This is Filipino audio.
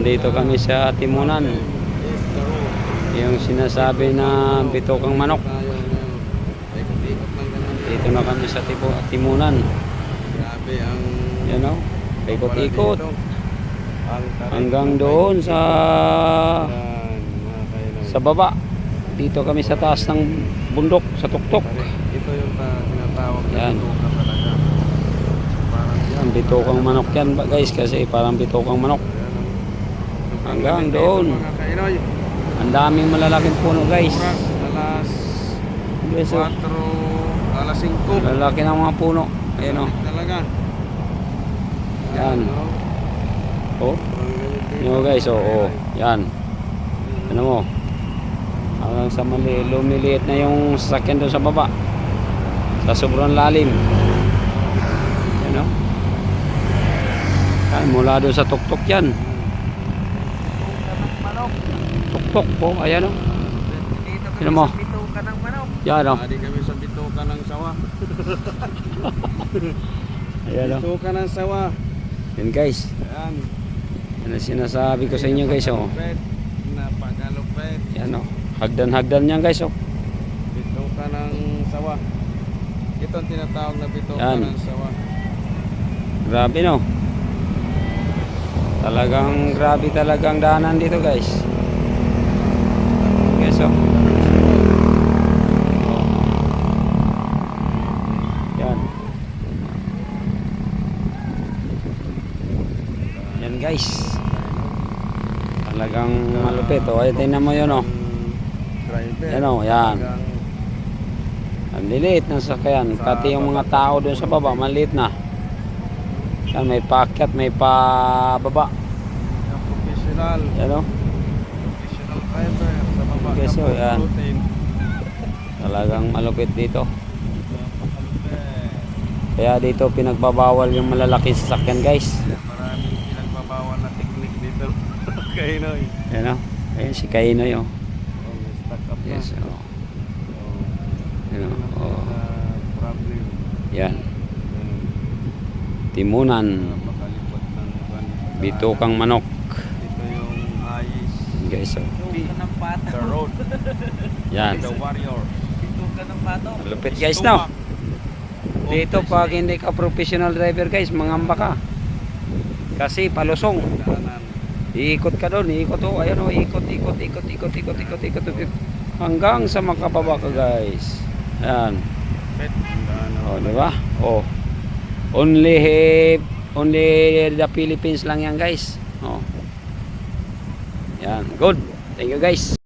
Nandito kami sa Timunan. Yung sinasabi na bitokang manok. Dito na kami sa Timunan. Grabe ang Yan o. Ikot-ikot. Hanggang doon sa baba. Dito kami sa taas ng bundok, sa tuktok. Ito yung tinatawag na Yan. bituka talaga. Yan, bitokang manok yan guys, kasi parang bitokang manok. Hanggang doon. Mga kainoy, Ang daming malalaking puno guys. oras alas Guys, 4, alas 5. malalaki ng mga puno. Ayan o. Talaga. Yan. Oh. Yan guys, oh. Yan. Ano mo? Hanggang sa lumiliit na yung sasakyan doon sa baba. Sa sobrang lalim. Yan o. Yan, mula doon sa tuktok yan. Tuktok po, ayan o. Ano mo? Bituka ng manok. Yan o. Hindi kami sa bituka ng sawa. Ayan o. Bituka ng sawa. Yan guys. Yan. Ano sinasabi ko sa inyo guys o. Napakalupit. Yan o. Hagdan-hagdan yan guys o. Bituka ng sawa. Ito ang tinatawag na bituka Yan. ng sawa. Grabe no. Talagang grabe talagang daanan dito guys. Guys o. Yan. Yan guys. Talagang malupit o. Ay, tingnan mo yun o. Driver. Yan o, yan. Ang liliit ng sakyan. Pati yung mga tao doon sa baba, maliit na. Yan, may paakyat, may pababa. Professional. Yan o. Professional driver. Sa baba. Okay, so, yan. Routine. Talagang malupit dito. Kaya dito pinagbabawal yung malalaking sasakyan guys. Maraming pinagbabawal na technique dito. Kainoy. Yan o. Ayun si Kainoy o. Oh, may stuck up na. Yes o. Oh. Yan o. Oh. Problem. Yan. Timunan. Napakalipot ng van. Bitokang manok. Ito yung ayis. Guys o. The road. Yan. The warrior. Malupit guys no. Dito pag hindi ka professional driver guys, mangamba ka. Kasi palusong. Iikot ka doon, iikot o, ayan o, ikot. Hanggang sa makababa ka guys. Ayan. O, di ba? O. Only the Philippines lang yan guys. O. Yan, good. Thank you guys.